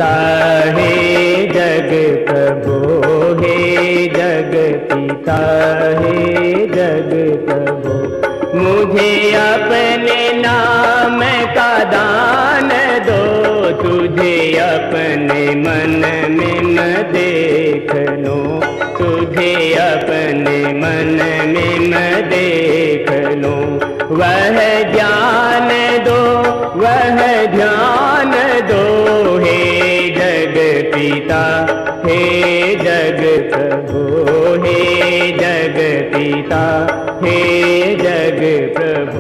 पिता हे जग प्रभो, हे जग पिता हे जग प्रभो, मुझे अपने नाम का दान दो, तुझे अपने मन में मैं देख लूं, तुझे अपने मन में मैं देख लूं। वह ज्ञान दो, वह ध्यान दो, हे जग पिता हे जग प्रभु, हे जग पिता हे जग प्रभु।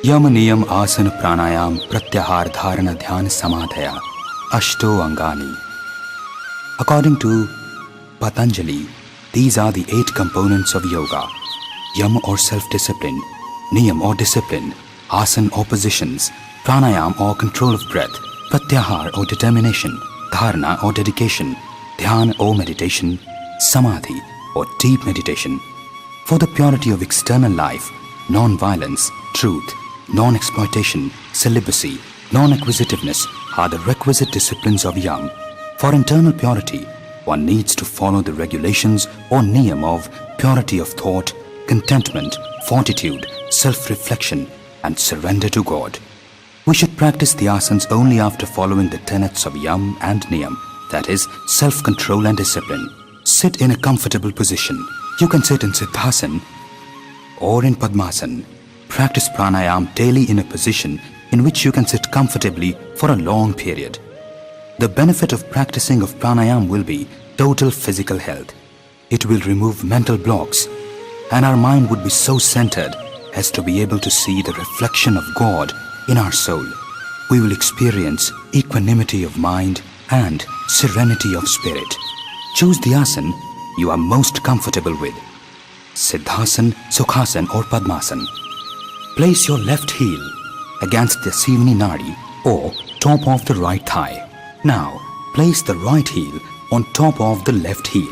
यम नियम आसन प्राणायाम प्रत्याहार धारणा ध्यान समाधया अष्टो अंगानि. According to Patanjali, these are the 8 components of yoga: yam or self-discipline, niyam or discipline, asan or positions, pranayam or control of breath, pratyahar or determination, dharana or dedication, dhyan or meditation, samadhi or deep meditation. For the purity of external life, non-violence, truth, non-exploitation, celibacy, non-acquisitiveness are the requisite disciplines of yam. For internal purity, one needs to follow the regulations or niyam of purity of thought, contentment, fortitude, self-reflection, and surrender to God. We should practice the asanas only after following the tenets of yam and niyam, that is, self-control and discipline. Sit in a comfortable position. You can sit in Siddhasan or in Padmasan. Practice pranayam daily in a position in which you can sit comfortably for a long period. The benefit of practicing of pranayam will be total physical health. It will remove mental blocks, and our mind would be so centered as to be able to see the reflection of God in our soul. We will experience equanimity of mind and serenity of spirit. Choose the asana you are most comfortable with: Siddhasan, Sukhasan or Padmasan. Place your left heel against the Sivani Nadi or top of the right thigh. Now, place the right heel on top of the left heel,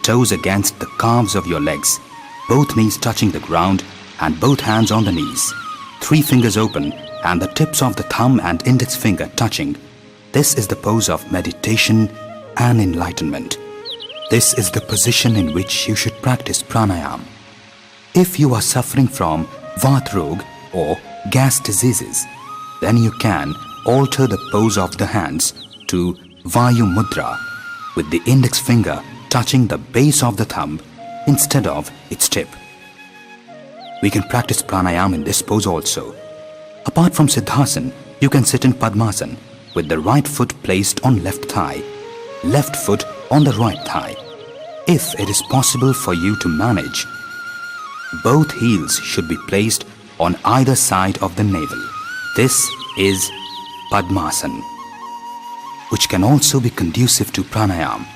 toes against the calves of your legs, both knees touching the ground and both hands on the knees, 3 fingers open and the tips of the thumb and index finger touching. This is the pose of meditation and enlightenment. This is the position in which you should practice pranayam. If you are suffering from Vat Rog or gas diseases, then you can alter the pose of the hands to Vayu Mudra, with the index finger touching the base of the thumb instead of its tip. We can practice pranayam in this pose also. Apart from Siddhasan, you can sit in Padmasan with the right foot placed on left thigh, left foot on the right thigh. If it is possible for you to manage, both heels should be placed on either side of the navel. This is Padmasana, which can also be conducive to pranayam.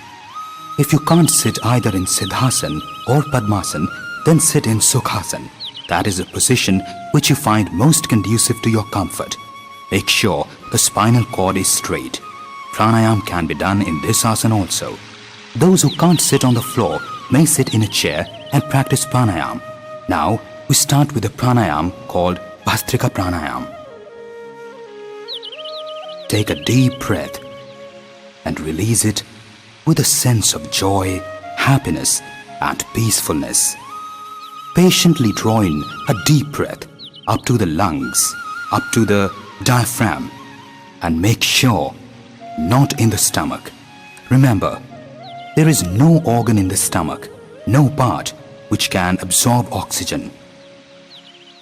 If you can't sit either in Siddhasana or Padmasana, then sit in Sukhasana. That is a position which you find most conducive to your comfort. Make sure the spinal cord is straight. Pranayam can be done in this asana also. Those who can't sit on the floor may sit in a chair and practice pranayam. Now we start with a pranayam called Bhastrika Pranayam. Take a deep breath and release it with a sense of joy, happiness and peacefulness. Patiently draw in a deep breath up to the lungs, up to the diaphragm, and make sure not in the stomach. Remember, there is no organ in the stomach, no part which can absorb oxygen.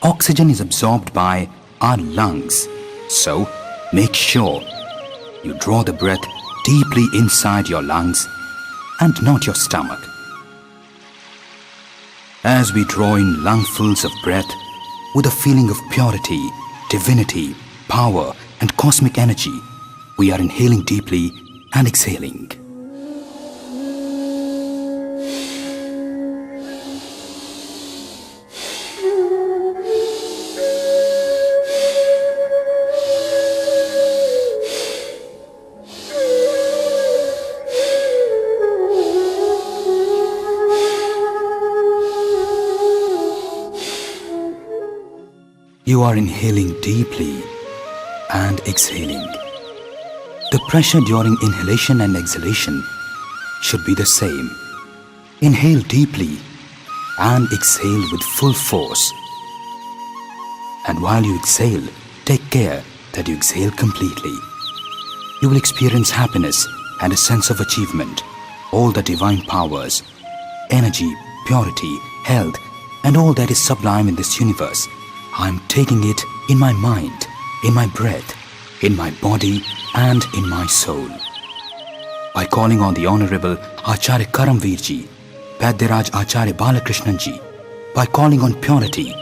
Oxygen is absorbed by our lungs, so make sure you draw the breath deeply inside your lungs and not your stomach. As we draw in lungfuls of breath with a feeling of purity, divinity, power and cosmic energy, we are inhaling deeply and exhaling. You are inhaling deeply and exhaling. The pressure during inhalation and exhalation should be the same. Inhale deeply and exhale with full force. And while you exhale, take care that you exhale completely. You will experience happiness and a sense of achievement. All the divine powers, energy, purity, health, and all that is sublime in this universe, I am taking it in my mind, in my breath, in my body and in my soul. By calling on the Honorable Acharya Karamveer Ji, Vaidyaraj Acharya Balakrishnan Ji, by calling on purity,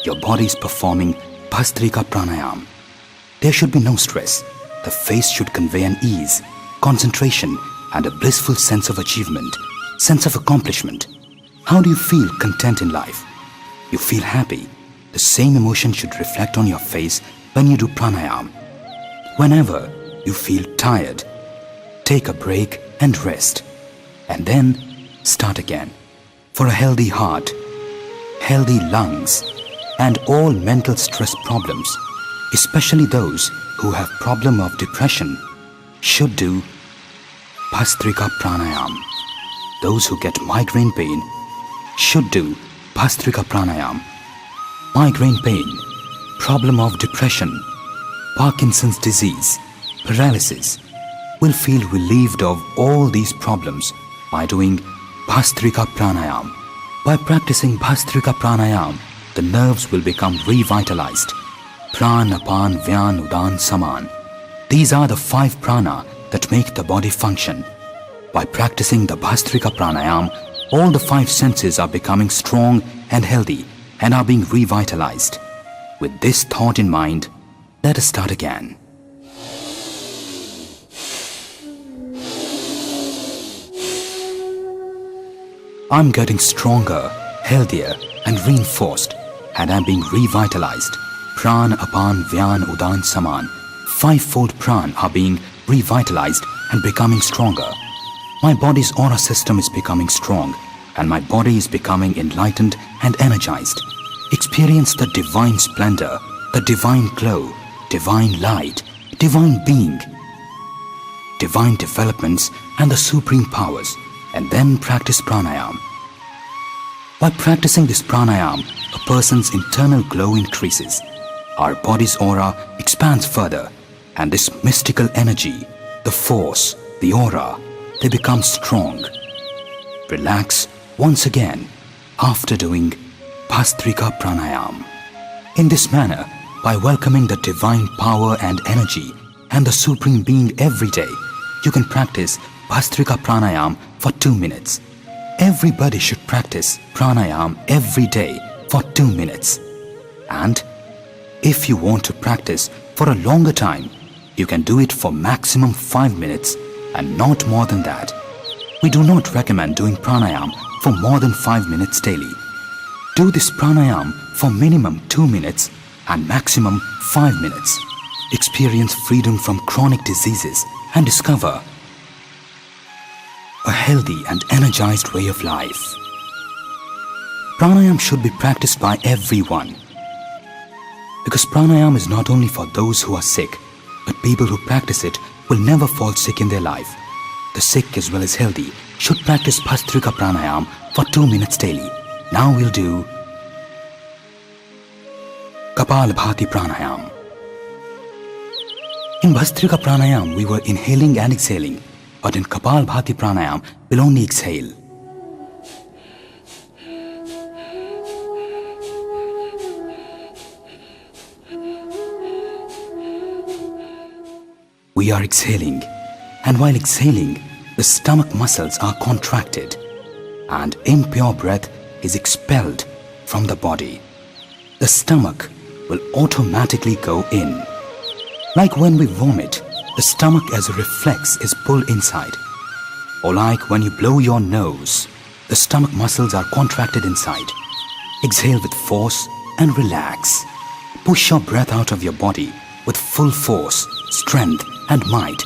your body is performing Bhastrika Pranayam. There should be no stress. The face should convey an ease, concentration and a blissful sense of achievement, sense of accomplishment. How do you feel content in life? You feel happy. The same emotion should reflect on your face when you do pranayam. Whenever you feel tired, take a break and rest, and then start again. For a healthy heart, healthy lungs, and all mental stress problems, especially those who have problem of depression, should do Bhastrika Pranayam. Those who get migraine pain should do Bhastrika Pranayam. Migraine pain, problem of depression, Parkinson's disease, paralysis, will feel relieved of all these problems by doing Bhastrika Pranayam. By practicing Bhastrika Pranayam, the nerves will become revitalized. Pran, Apan, Vyan, Udan, Saman. These are the 5 prana that make the body function. By practicing the Bhastrika Pranayam, all the 5 senses are becoming strong and healthy and are being revitalized. With this thought in mind, let us start again. I'm getting stronger, healthier and reinforced, and I'm being revitalized. Pran, Apan, Vyan, Udan, Saman. 5-fold pran are being revitalized and becoming stronger. My body's aura system is becoming strong, and my body is becoming enlightened and energized. Experience the divine splendor, the divine glow, divine light, divine being, divine developments and the supreme powers, and then practice pranayam. By practicing this pranayam, a person's internal glow increases. Our body's aura expands further, and this mystical energy, the force, the aura, they become strong. Relax once again after doing Bhastrika Pranayam. In this manner, by welcoming the divine power and energy and the Supreme Being every day, you can practice Bhastrika Pranayam for 2 minutes. Everybody should practice Pranayam every day for 2 minutes. And If you want to practice for a longer time, you can do it for maximum 5 minutes and not more than that. We do not recommend doing pranayam for more than 5 minutes daily. Do this pranayam for minimum 2 minutes and maximum 5 minutes. Experience freedom from chronic diseases and discover a healthy and energized way of life. Pranayam should be practiced by everyone, because pranayam is not only for those who are sick, but people who practice it will never fall sick in their life. The sick as well as healthy should practice Bhastrika Pranayam for 2 minutes daily. Now we'll do Kapalbhati Pranayam. In Bhastrika Pranayam, we were inhaling and exhaling, but in Kapalbhati Pranayam, we'll only exhale. We are exhaling, and while exhaling, the stomach muscles are contracted, and impure breath is expelled from the body. The stomach will automatically go in. Like when we vomit, the stomach as a reflex is pulled inside. Or like when you blow your nose, the stomach muscles are contracted inside. Exhale with force and relax. Push your breath out of your body with full force, strength and might,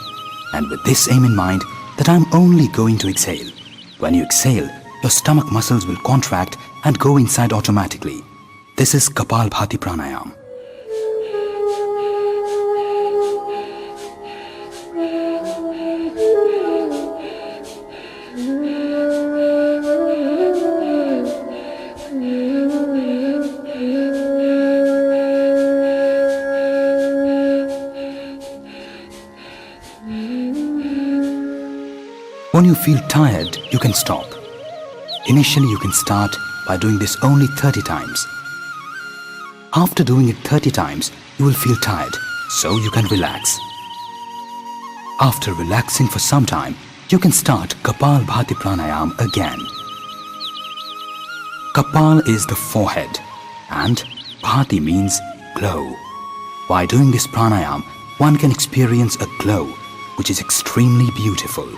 and with this aim in mind that I'm only going to exhale. When you exhale, your stomach muscles will contract and go inside automatically. This is Kapalbhati Pranayam. When you feel tired, you can stop. Initially, you can start by doing this only 30 times. After doing it 30 times, you will feel tired, so you can relax. After relaxing for some time, you can start Kapalbhati Pranayam again. Kapal is the forehead and Bhati means glow. By doing this pranayam, one can experience a glow which is extremely beautiful.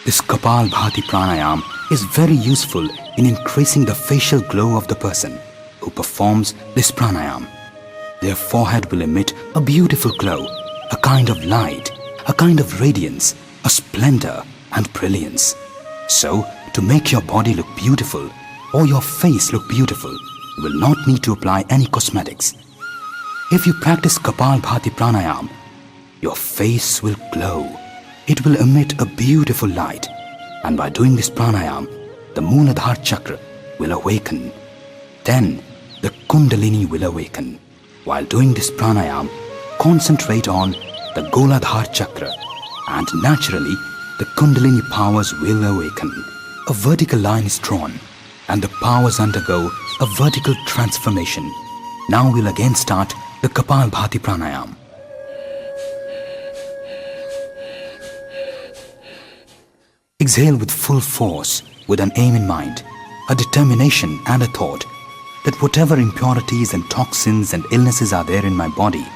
This Kapalbhati Pranayam is very useful in increasing the facial glow of the person who performs this pranayam. Their forehead will emit a beautiful glow, a kind of light, a kind of radiance, a splendor and brilliance. So, to make your body look beautiful or your face look beautiful, you will not need to apply any cosmetics. If you practice Kapalbhati Pranayam, your face will glow. It will emit a beautiful light, and by doing this pranayam, the Mooladhara chakra will awaken. Then the Kundalini will awaken. While doing this pranayam, concentrate on the Goladhara chakra, and naturally the Kundalini powers will awaken. A vertical line is drawn, and the powers undergo a vertical transformation. Now we'll again start the Kapalbhati Pranayam. Exhale with full force, with an aim in mind, a determination and a thought that whatever impurities and toxins and illnesses are there in my body,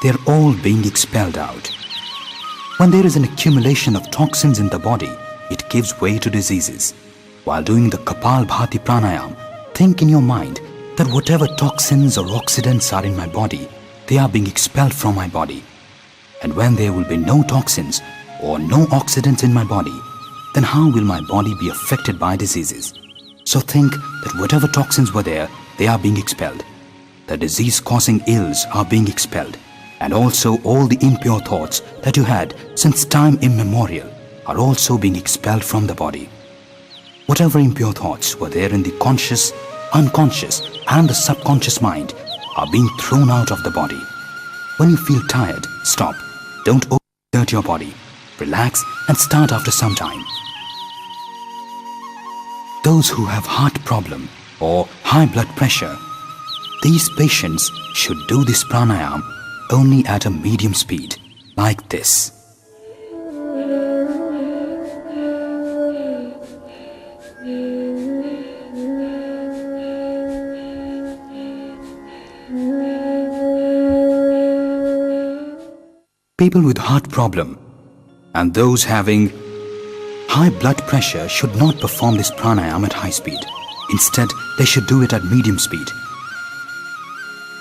they are all being expelled out. When there is an accumulation of toxins in the body, it gives way to diseases. While doing the Kapalbhati Pranayam, think in your mind that whatever toxins or oxidants are in my body, they are being expelled from my body. And when there will be no toxins or no oxidants in my body, then how will my body be affected by diseases? So think that whatever toxins were there, they are being expelled. The disease-causing ills are being expelled, and also all the impure thoughts that you had since time immemorial are also being expelled from the body. Whatever impure thoughts were there in the conscious, unconscious, and the subconscious mind are being thrown out of the body. When you feel tired, stop. Don't overexert your body. Relax and start after some time. Those who have heart problem or high blood pressure, these patients should do this pranayam only at a medium speed, like this. People with heart problem and those having high blood pressure should not perform this pranayam at high speed. Instead, they should do it at medium speed.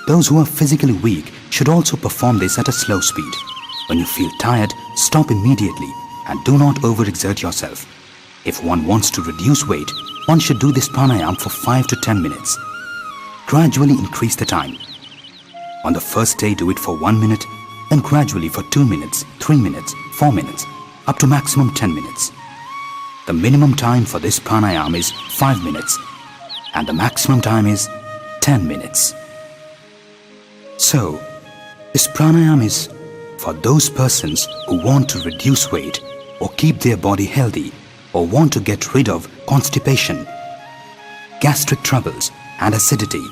Those who are physically weak should also perform this at a slow speed. When you feel tired, stop immediately and do not overexert yourself. If one wants to reduce weight, one should do this pranayam for 5 to 10 minutes. Gradually increase the time. On the first day, do it for 1 minute, then gradually for 2 minutes, 3 minutes, 4 minutes, up to maximum 10 minutes. The minimum time for this pranayam is 5 minutes and the maximum time is 10 minutes. So, this pranayam is for those persons who want to reduce weight or keep their body healthy or want to get rid of constipation, gastric troubles and acidity,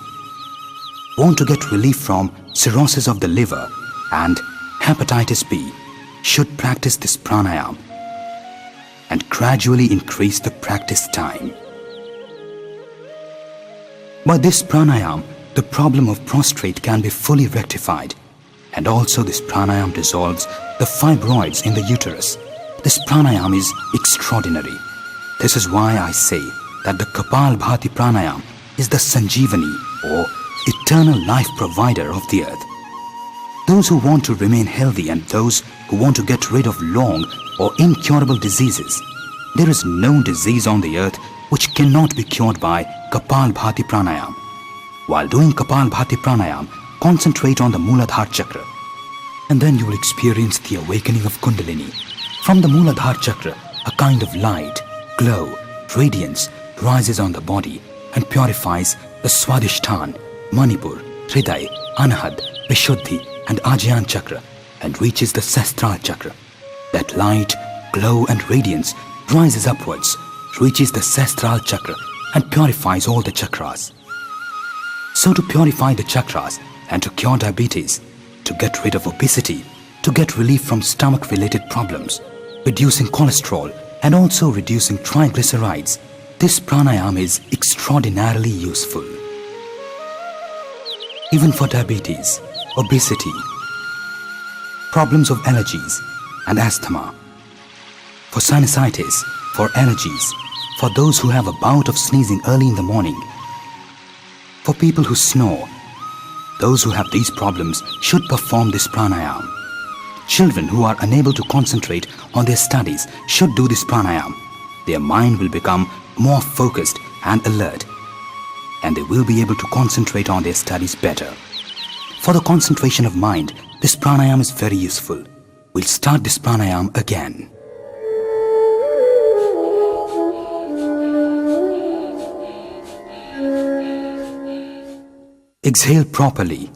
want to get relief from cirrhosis of the liver and hepatitis B, should practice this pranayam and gradually increase the practice time. By this pranayam, the problem of prostrate can be fully rectified, and also this pranayam dissolves the fibroids in the uterus. This pranayam is extraordinary. This is why I say that the Kapalbhati Pranayam is the Sanjeevani or eternal life provider of the earth. Those who want to remain healthy and those who want to get rid of long or incurable diseases, there is no disease on the earth which cannot be cured by Kapalbhati Pranayam. While doing Kapalbhati Pranayam, concentrate on the Mooladhara Chakra, and then you will experience the awakening of Kundalini. From the Mooladhara Chakra, a kind of light, glow, radiance rises on the body and purifies the Swadhisthana, Manipur, Hriday, Anahad, Vishuddhi and Ajyan Chakra and reaches the Sestral Chakra. That light, glow and radiance rises upwards, reaches the Sestral Chakra and purifies all the chakras. So to purify the chakras and to cure diabetes, to get rid of obesity, to get relief from stomach-related problems, reducing cholesterol and also reducing triglycerides, this pranayam is extraordinarily useful. Even for diabetes, obesity, problems of allergies and asthma, for sinusitis, for allergies, for those who have a bout of sneezing early in the morning, for people who snore, those who have these problems should perform this pranayam. Children who are unable to concentrate on their studies should do this pranayam. Their mind will become more focused and alert, and they will be able to concentrate on their studies better. For the concentration of mind, this pranayam is very useful. We'll start this pranayam again. Exhale properly,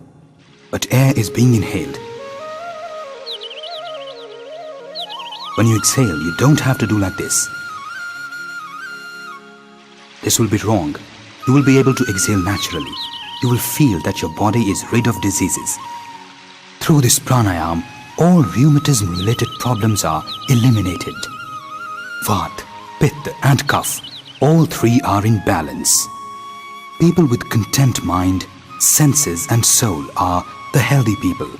but air is being inhaled. When you exhale, you don't have to do like this. This will be wrong. You will be able to exhale naturally. You will feel that your body is rid of diseases. Through this pranayam, all rheumatism-related problems are eliminated. Vata, Pitta and Kapha, all three are in balance. People with content mind, senses and soul are the healthy people.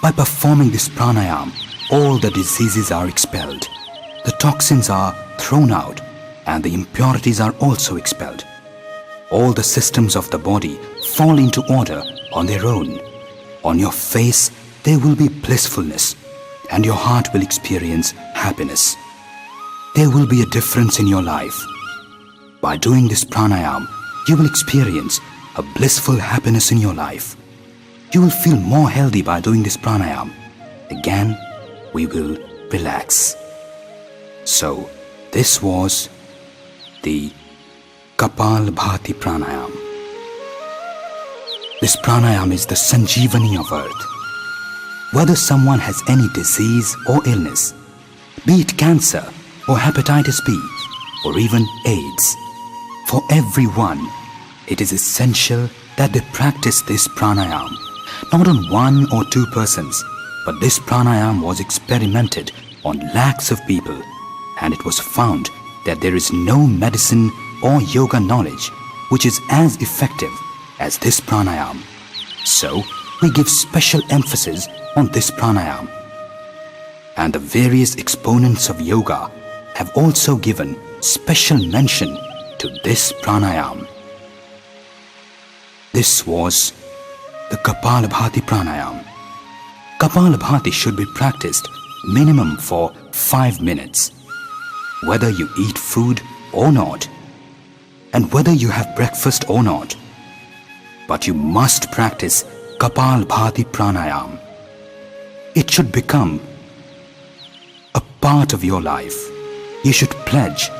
By performing this pranayam, all the diseases are expelled. The toxins are thrown out and the impurities are also expelled. All the systems of the body fall into order on their own. On your face, there will be blissfulness and your heart will experience happiness. There will be a difference in your life. By doing this pranayam, you will experience a blissful happiness in your life. You will feel more healthy by doing this pranayam. Again, we will relax. So, this was the Kapalbhati Pranayam. This pranayam is the Sanjeevani of earth. Whether someone has any disease or illness, be it cancer or hepatitis B or even AIDS, for everyone, it is essential that they practice this pranayam, not on 1 or 2 persons, but this pranayam was experimented on lakhs of people, and it was found that there is no medicine or yoga knowledge which is as effective as this pranayam. So, we give special emphasis on this pranayam. and the various exponents of yoga have also given special mention to this pranayam. This was the Kapalbhati Pranayam. Kapalbhati should be practiced minimum for 5 minutes, whether you eat food or not, and whether you have breakfast or not. But you must practice Kapalbhati Pranayam. It should become a part of your life. You should pledge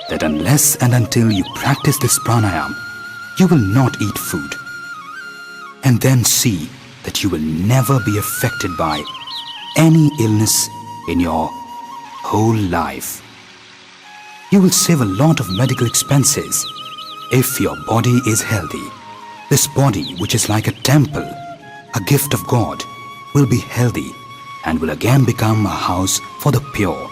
that unless and until you practice this pranayam, you will not eat food. And then see that you will never be affected by any illness in your whole life. You will save a lot of medical expenses if your body is healthy. This body, which is like a temple, a gift of God, will be healthy and will again become a house for the pure.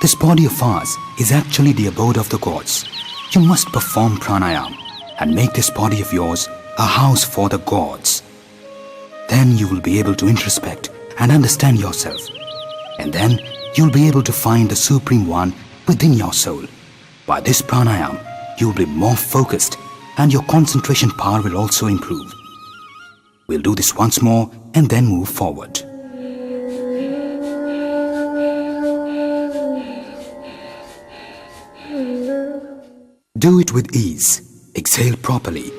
This body of ours is actually the abode of the gods. You must perform pranayam and make this body of yours a house for the gods. Then you will be able to introspect and understand yourself. And then you will be able to find the Supreme One within your soul. By this pranayam, you will be more focused and your concentration power will also improve. We'll do this once more and then move forward. Do it with ease. Exhale properly.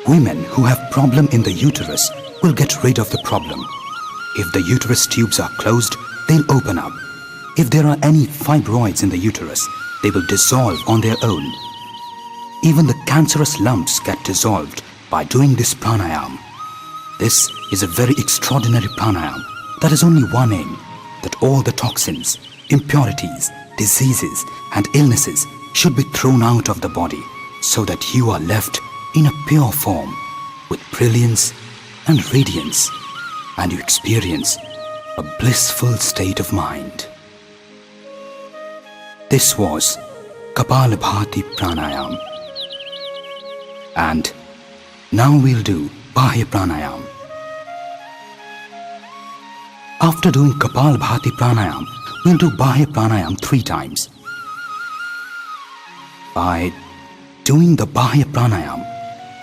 Women who have problem in the uterus will get rid of the problem. If the uterus tubes are closed, they'll open up. If there are any fibroids in the uterus, they will dissolve on their own. Even the cancerous lumps get dissolved by doing this pranayam. This is a very extraordinary pranayam that has only one aim, that all the toxins, impurities, diseases and illnesses should be thrown out of the body so that you are left in a pure form with brilliance and radiance, and you experience a blissful state of mind. This was Kapalbhati Pranayam. And now we'll do Bahya Pranayam. After doing Kapalbhati Pranayam, we'll do Bahya Pranayam 3 times. By doing the Bahya Pranayam,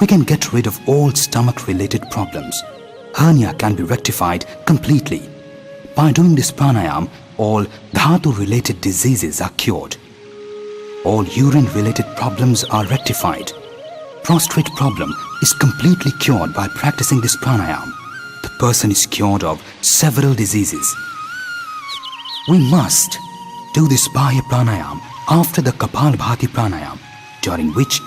we can get rid of all stomach-related problems. Hernia can be rectified completely. By doing this pranayam, all dhatu-related diseases are cured. All urine-related problems are rectified. Prostate problem is completely cured by practicing this pranayam. The person is cured of several diseases. We must do this Bahya Pranayam after the Kapalbhati Pranayam, during which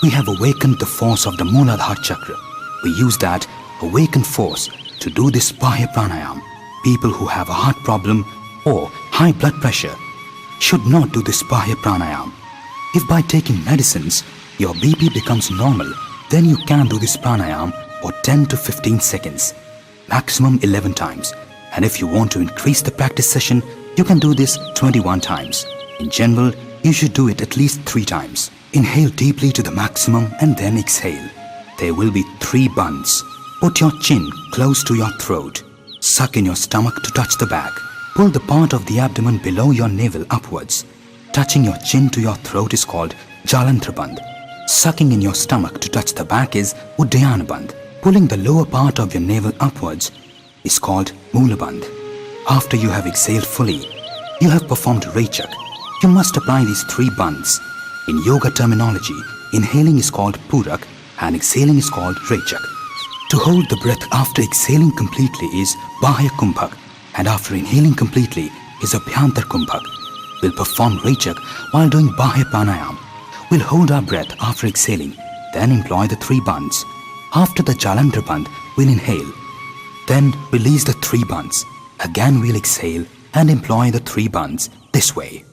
we have awakened the force of the Mooladhara Chakra. We use that awakened force to do this Bahya Pranayam. People who have a heart problem or high blood pressure should not do this Bahya Pranayam. If by taking medicines your BP becomes normal, then you can do this pranayam for 10 to 15 seconds, maximum 11 times. And if you want to increase the practice session, you can do this 21 times. In general, you should do it at least 3 times. Inhale deeply to the maximum and then exhale. There will be 3 bandhs. Put your chin close to your throat. Suck in your stomach to touch the back. Pull the part of the abdomen below your navel upwards. Touching your chin to your throat is called Jalantra bandh. Sucking in your stomach to touch the back is Uddiyana bandh. Pulling the lower part of your navel upwards is called Moola bandh. After you have exhaled fully, you have performed Rechak. You must apply these 3 bandhs. In yoga terminology, inhaling is called Purak and exhaling is called Rechak. To hold the breath after exhaling completely is Bahya Kumbhak, and after inhaling completely is Abhyantar Kumbhak. We'll perform Rechak while doing Bahya Pranayam. We'll hold our breath after exhaling, then employ the 3 bandhs. After the Jalandhar bandh, we'll inhale, then release the 3 bandhs. Again we'll exhale and employ the 3 bandhs this way.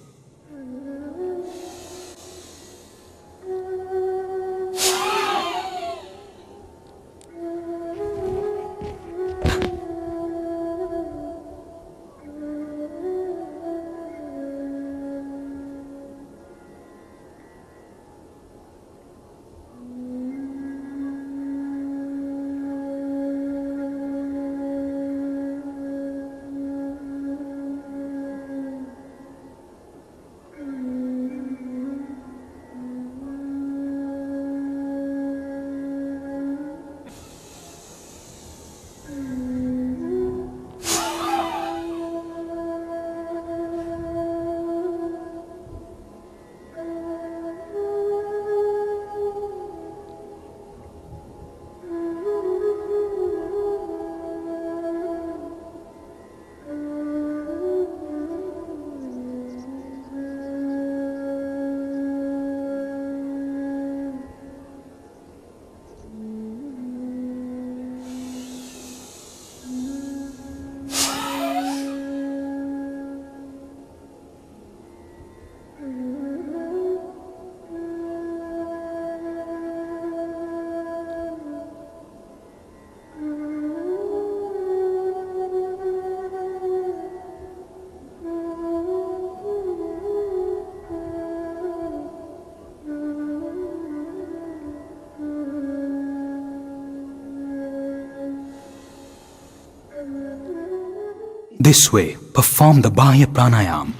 This way, perform the Bahya Pranayam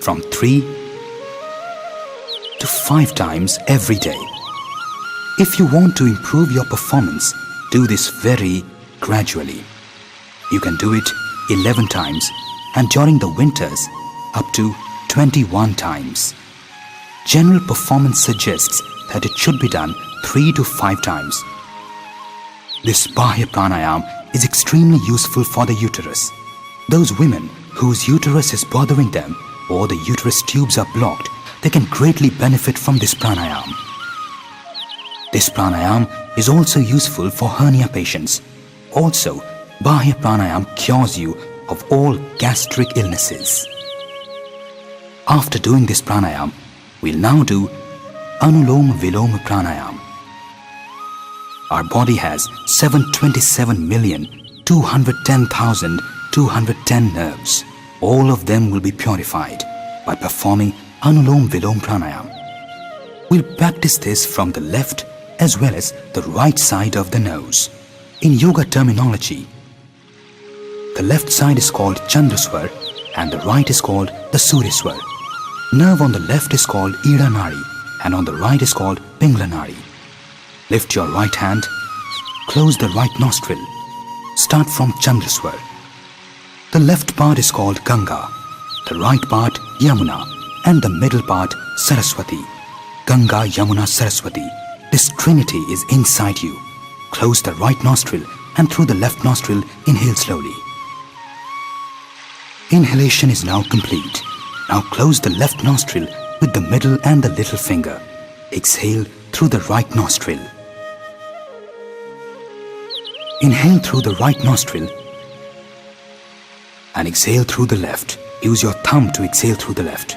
from 3 to 5 times every day. If you want to improve your performance, do this very gradually. You can do it 11 times and during the winters up to 21 times. General performance suggests that it should be done 3 to 5 times. This Bahya Pranayam is extremely useful for the uterus. Those women whose uterus is bothering them or the uterus tubes are blocked, they can greatly benefit from this pranayam. This pranayam is also useful for hernia patients. Also, Bahya Pranayam cures you of all gastric illnesses. After doing this pranayam, we'll now do Anulom Vilom Pranayam. Our body has 727,210,210 nerves. All of them will be purified by performing Anulom Vilom Pranayam. We'll practice this from the left as well as the right side of the nose. In yoga terminology, the left side is called Chandraswar and the right is called the Suryaswar. Nerve on the left is called Ida Nadi and on the right is called Pingla Nadi. Lift your right hand, close the right nostril. Start from Chandraswar. The left part is called Ganga, the right part Yamuna and the middle part Saraswati. Ganga, Yamuna, Saraswati. This trinity is inside you. Close the right nostril and through the left nostril inhale slowly. Inhalation is now complete. Now close the left nostril with the middle and the little finger. Exhale through the right nostril. Inhale through the right nostril and exhale through the left. Use your thumb to exhale through the left.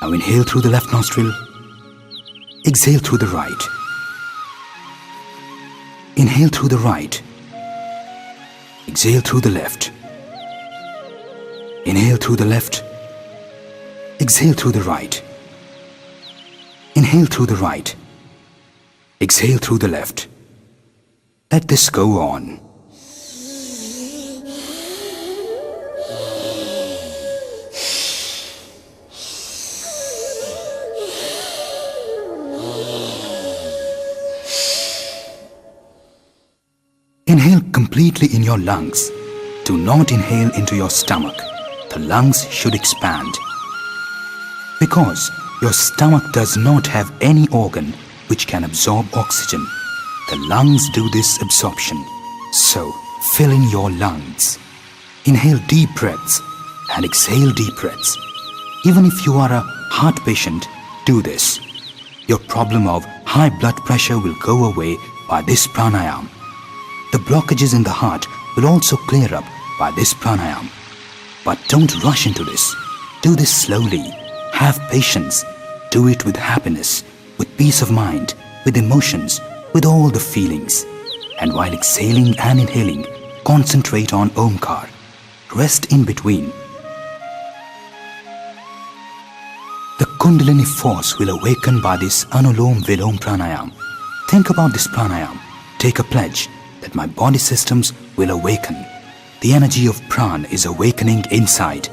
Now inhale through the left nostril. Exhale through the right. Inhale through the right. Exhale through the left. Inhale through the left. Exhale through the right. Inhale through the right. Exhale through the left. Let this go on. Inhale completely in your lungs. Do not inhale into your stomach. The lungs should expand. Because your stomach does not have any organ which can absorb oxygen, the lungs do this absorption. So, fill in your lungs. Inhale deep breaths and exhale deep breaths. Even if you are a heart patient, do this. Your problem of high blood pressure will go away by this pranayam. The blockages in the heart will also clear up by this pranayam. But don't rush into this. Do this slowly. Have patience. Do it with happiness, with peace of mind, with emotions, with all the feelings. And while exhaling and inhaling, concentrate on Omkar. Rest in between. The Kundalini force will awaken by this Anulom Vilom Pranayam. Think about this pranayam. Take a pledge that my body systems will awaken. The energy of Pran is awakening inside.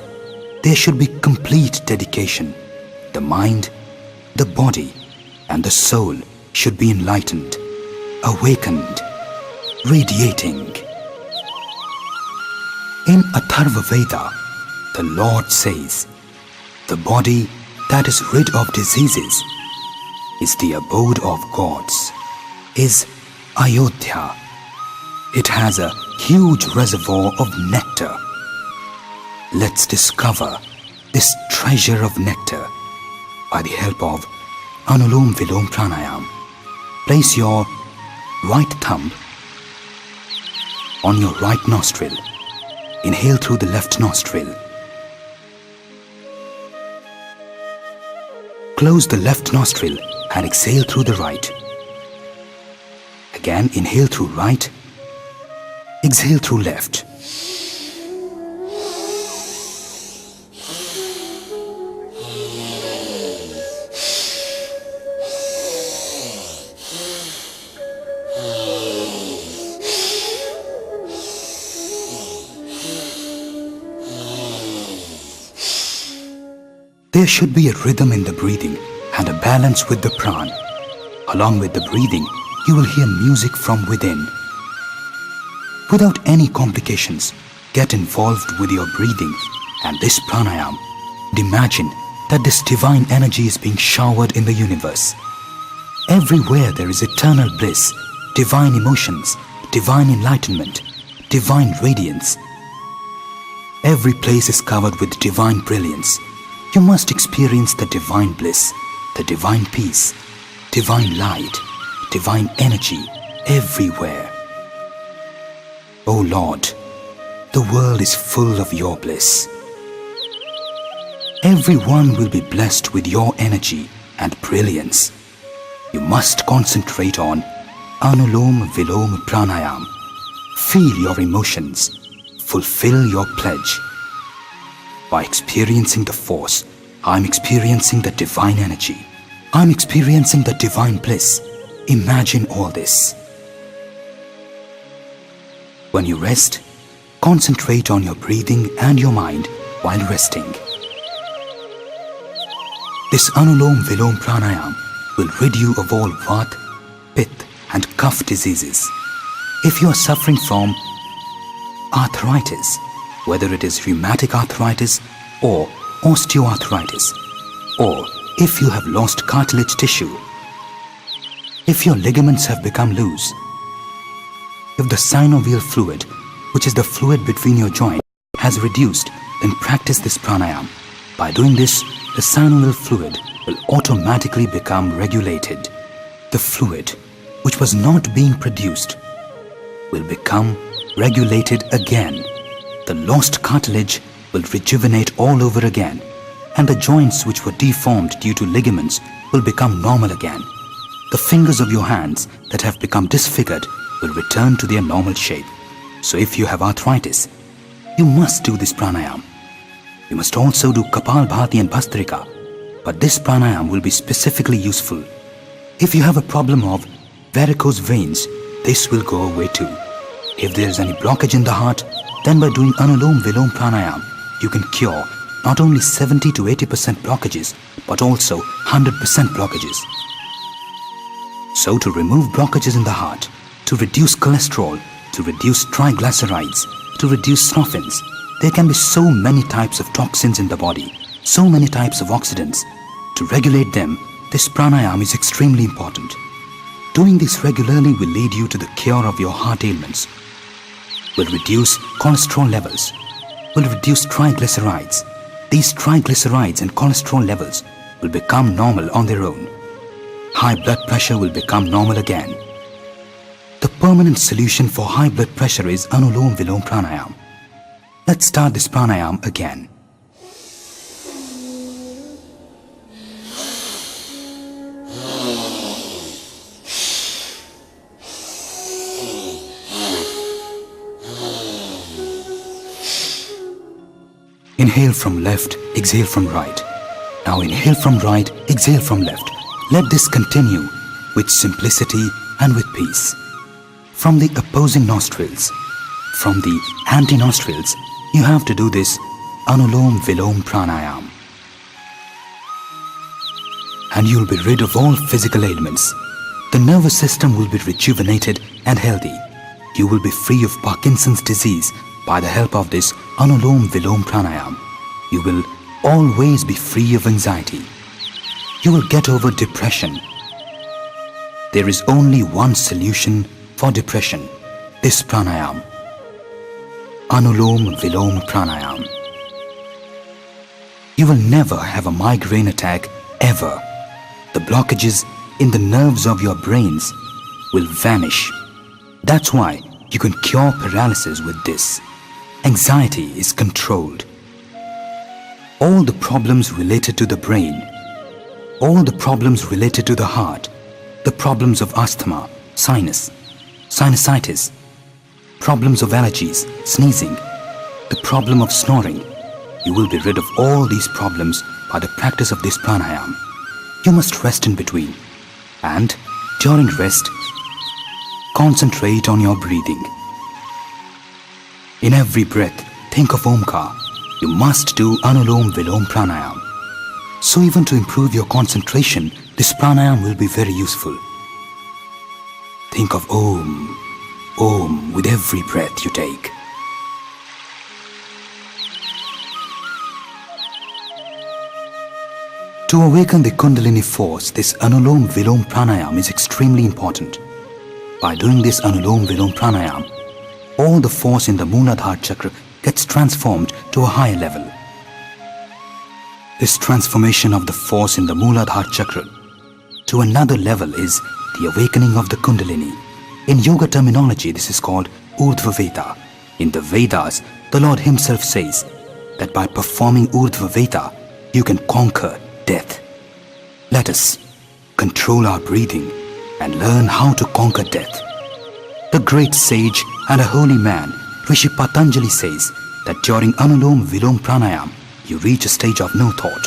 There should be complete dedication. The mind, the body, and the soul should be enlightened, awakened, radiating. In Atharva Veda, the Lord says, the body that is rid of diseases is the abode of gods, is Ayodhya. It has a huge reservoir of nectar. Let's discover this treasure of nectar by the help of Anulom Vilom Pranayam. Place your right thumb on your right nostril. Inhale through the left nostril. Close the left nostril and exhale through the right. Again, inhale through right. Exhale through left. There should be a rhythm in the breathing and a balance with the pran. Along with the breathing, you will hear music from within. Without any complications, get involved with your breathing and this pranayam. Imagine that this divine energy is being showered in the universe. Everywhere there is eternal bliss, divine emotions, divine enlightenment, divine radiance. Every place is covered with divine brilliance. You must experience the divine bliss, the divine peace, divine light, divine energy everywhere. O Lord, the world is full of your bliss. Everyone will be blessed with your energy and brilliance. You must concentrate on Anulom Vilom Pranayam. Feel your emotions. Fulfill your pledge. By experiencing the force, I'm experiencing the divine energy. I'm experiencing the divine bliss. Imagine all this. When you rest, concentrate on your breathing and your mind while resting. This Anulom Vilom Pranayam will rid you of all Vata, Pitta and Kapha diseases. If you are suffering from arthritis, whether it is rheumatic arthritis or osteoarthritis, or if you have lost cartilage tissue, if your ligaments have become loose, if the synovial fluid, which is the fluid between your joints, has reduced, then practice this pranayam. By doing this, the synovial fluid will automatically become regulated. The fluid, which was not being produced, will become regulated again. The lost cartilage will rejuvenate all over again, and the joints which were deformed due to ligaments will become normal again. The fingers of your hands that have become disfigured will return to their normal shape. So if you have arthritis, you must do this pranayam. You must also do Kapalbhati and Bhastrika, but this pranayam will be specifically useful. If you have a problem of varicose veins, this will go away too. If there is any blockage in the heart, then by doing Anulom Vilom Pranayam, you can cure not only 70 to 80% blockages, but also 100% blockages. So to remove blockages in the heart, to reduce cholesterol, to reduce triglycerides, to reduce sulfins, there can be so many types of toxins in the body, so many types of oxidants. To regulate them, this pranayam is extremely important. Doing this regularly will lead you to the cure of your heart ailments, will reduce cholesterol levels, will reduce triglycerides. These triglycerides and cholesterol levels will become normal on their own. High blood pressure will become normal again. The permanent solution for high blood pressure is Anulom Vilom Pranayam. Let's start this pranayam again. Inhale from left, exhale from right. Now inhale from right, exhale from left. Let this continue with simplicity and with peace. From the opposing nostrils, from the anti-nostrils, you have to do this Anulom Vilom Pranayam. And you will be rid of all physical ailments. The nervous system will be rejuvenated and healthy. You will be free of Parkinson's disease by the help of this Anulom Vilom Pranayam. You will always be free of anxiety. You will get over depression. There is only one solution for depression, this pranayam. Anulom Vilom Pranayam. You will never have a migraine attack ever. The blockages in the nerves of your brains will vanish. That's why you can cure paralysis with this. Anxiety is controlled. All the problems related to the brain, all the problems related to the heart, the problems of asthma, sinus, sinusitis, problems of allergies, sneezing, the problem of snoring, you will be rid of all these problems by the practice of this pranayam. You must rest in between, and during rest, concentrate on your breathing. In every breath, think of Omkar. You must do Anulom Vilom Pranayam. So even to improve your concentration, this pranayam will be very useful. Think of Om, Om with every breath you take. To awaken the Kundalini force, this Anulom Vilom Pranayam is extremely important. By doing this Anulom Vilom Pranayam, all the force in the Mooladhara chakra gets transformed to a higher level. This transformation of the force in the Mooladhara chakra to another level is the awakening of the Kundalini. In yoga terminology, this is called Urdhva Veda. In the Vedas, the Lord Himself says that by performing Urdhva Veda, you can conquer death. Let us control our breathing and learn how to conquer death. The great sage and a holy man, Rishi Patanjali says that during Anulom Vilom Pranayam, you reach a stage of no thought.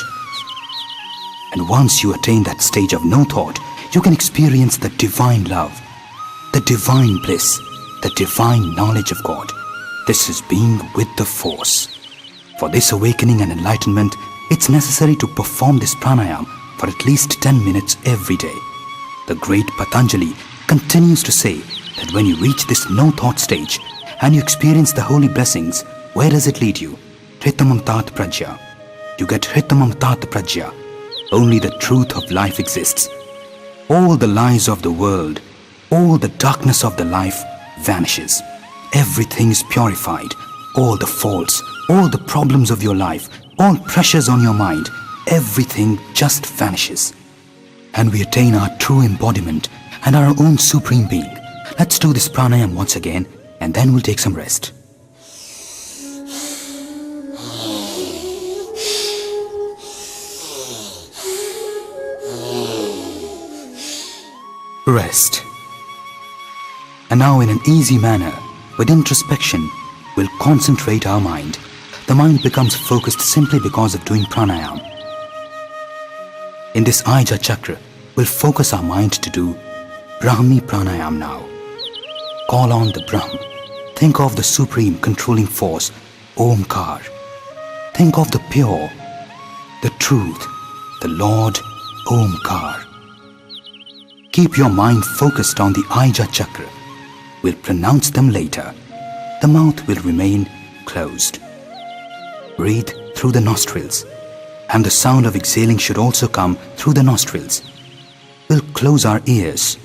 And once you attain that stage of no thought, you can experience the divine love, the divine bliss, the divine knowledge of God. This is being with the force. For this awakening and enlightenment, it's necessary to perform this pranayam for at least 10 minutes every day. The great Patanjali continues to say that when you reach this no-thought stage and you experience the holy blessings, where does it lead you? Hritamam Tat Prajya. You get Hritamam Tat Prajya. Only the truth of life exists. All the lies of the world, all the darkness of the life vanishes. Everything is purified. All the faults, all the problems of your life, all pressures on your mind, everything just vanishes. And we attain our true embodiment and our own supreme being. Let's do this pranayam once again and then we'll take some rest. Rest. And now in an easy manner, with introspection, we'll concentrate our mind. The mind becomes focused simply because of doing pranayam. In this Ujjayi chakra, we'll focus our mind to do Bhramari Pranayam now. Call on the Brahm. Think of the supreme controlling force, Omkar. Think of the pure, the truth, the Lord, Omkar. Keep your mind focused on the Ujjayi chakra. We'll pronounce them later. The mouth will remain closed. Breathe through the nostrils, and the sound of exhaling should also come through the nostrils. We'll close our ears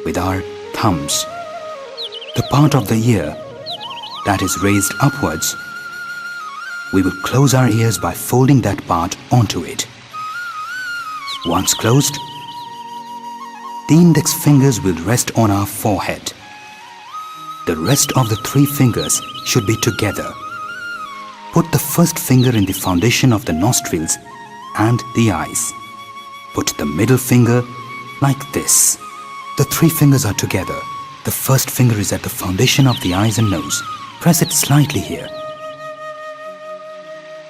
with our thumbs. The part of the ear that is raised upwards, we will close our ears by folding that part onto it. Once closed, the index fingers will rest on our forehead. The rest of the 3 fingers should be together. Put the first finger in the foundation of the nostrils and the eyes. Put the middle finger like this. The 3 fingers are together. The first finger is at the foundation of the eyes and nose. Press it slightly here.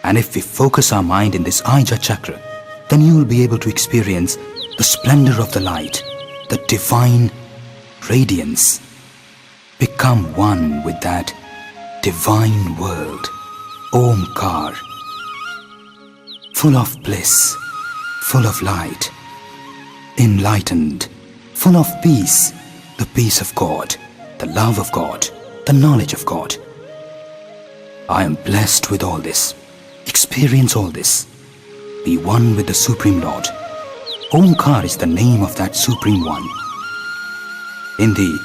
And if we focus our mind in this Ujjayi chakra, then you will be able to experience the splendor of the light, the divine radiance. Become one with that divine world, Omkar, full of bliss, full of light, enlightened, full of peace, the peace of God, the love of God, the knowledge of God. I am blessed with all this. Experience all this. Be one with the Supreme Lord. Omkar is the name of that Supreme One. In the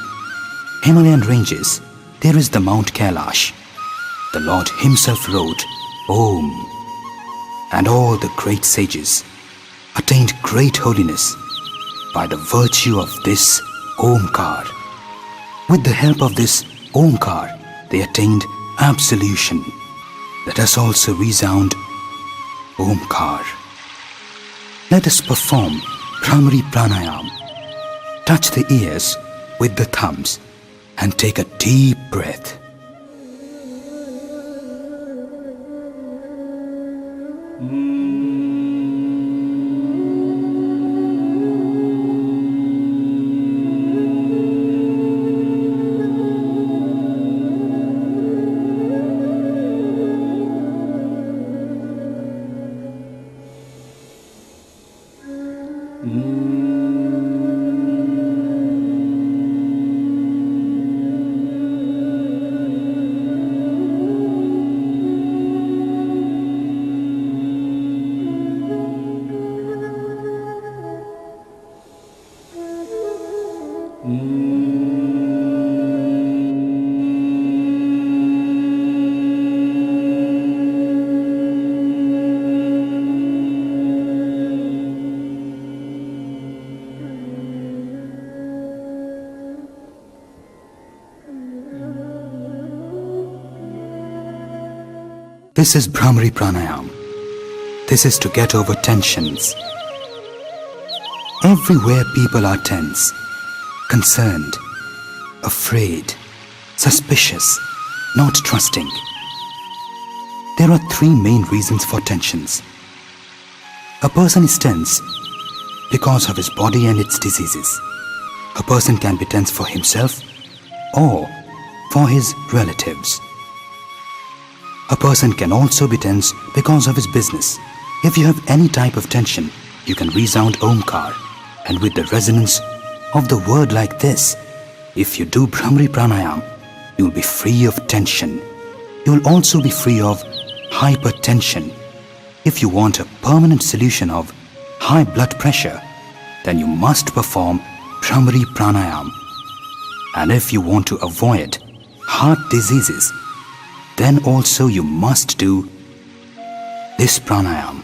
Himalayan ranges, there is the Mount Kailash. The Lord Himself wrote Om, and all the great sages attained great holiness by the virtue of this Omkar. With the help of this Omkar, they attained absolution. Let us also resound Omkar. Let us perform Bhramari Pranayam. Touch the ears with the thumbs and take a deep breath. This is Bhramari Pranayam. This is to get over tensions. Everywhere people are tense, concerned, afraid, suspicious, not trusting. There are three main reasons for tensions. A person is tense because of his body and its diseases. A person can be tense for himself or for his relatives. A person can also be tense because of his business. If you have any type of tension, you can resound Omkar, and with the resonance of the word like this, if you do Bhramari Pranayam, you will be free of tension. You will also be free of hypertension. If you want a permanent solution of high blood pressure, then you must perform Bhramari Pranayam. And if you want to avoid heart diseases, then also you must do this pranayam.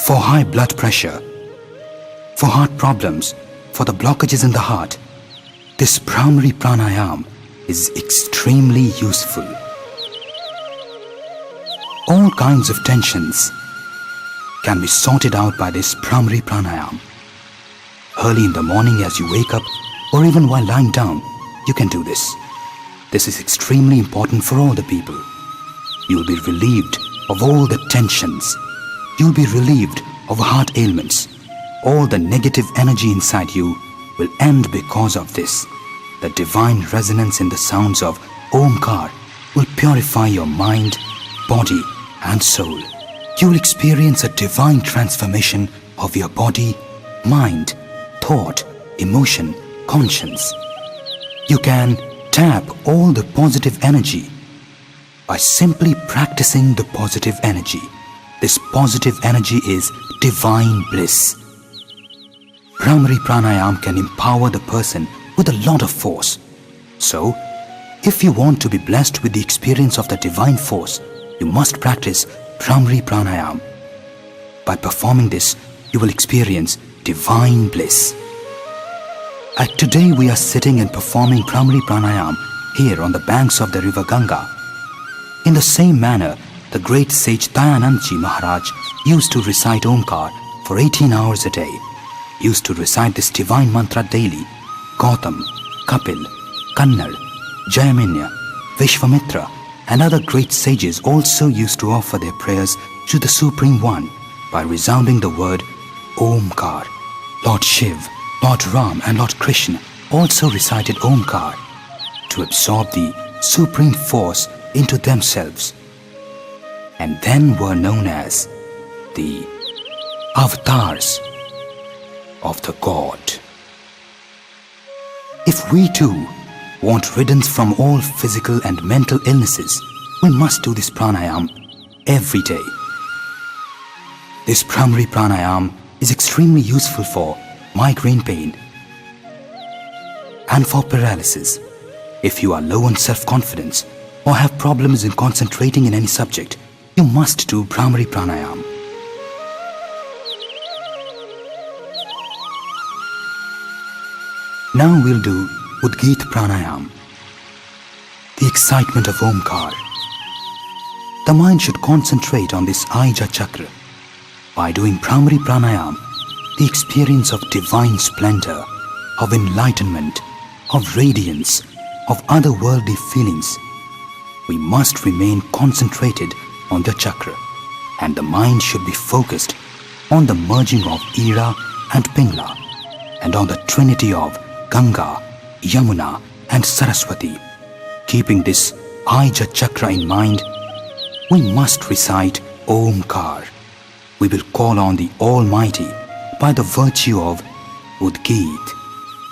For high blood pressure, for heart problems, for the blockages in the heart, this Bhramari Pranayam is extremely useful. All kinds of tensions can be sorted out by this Bhramari Pranayam. Early in the morning as you wake up, or even while lying down, you can do this. This is extremely important for all the people. You will be relieved of all the tensions. You will be relieved of heart ailments. All the negative energy inside you will end because of this. The divine resonance in the sounds of Omkar will purify your mind, body and soul. You will experience a divine transformation of your body, mind, thought, emotion, conscience. You can tap all the positive energy by simply practicing the positive energy. This positive energy is divine bliss. Bhramari Pranayam can empower the person with a lot of force. So, if you want to be blessed with the experience of the divine force, you must practice Bhramari Pranayam. By performing this, you will experience divine bliss. Like today we are sitting and performing Bhramari Pranayam here on the banks of the river Ganga. In the same manner, the great sage Dayanandji Maharaj used to recite Omkar for 18 hours a day, used to recite this divine mantra daily. Gautam, Kapil, Kannad, Jayaminya, Vishwamitra and other great sages also used to offer their prayers to the Supreme One by resounding the word Omkar. Lord Shiv, Lord Ram and Lord Krishna also recited Omkar to absorb the supreme force into themselves, and then were known as the avatars of the God. If we too want riddance from all physical and mental illnesses, we must do this pranayam every day. This Bhramari Pranayam is extremely useful for migraine pain and for paralysis. If you are low on self-confidence or have problems in concentrating in any subject, you must do Bhramari Pranayam. Now we'll do Udgeeth Pranayam, the excitement of Omkar. The mind should concentrate on this Aija Chakra. By doing Bhramari Pranayam, the experience of divine splendor, of enlightenment, of radiance, of otherworldly feelings, we must remain concentrated on the chakra, and the mind should be focused on the merging of Ira and Pingla, and on the trinity of Ganga, Yamuna and Saraswati. Keeping this Aija Chakra in mind, we must recite Omkar. We will call on the Almighty by the virtue of Udgeeth,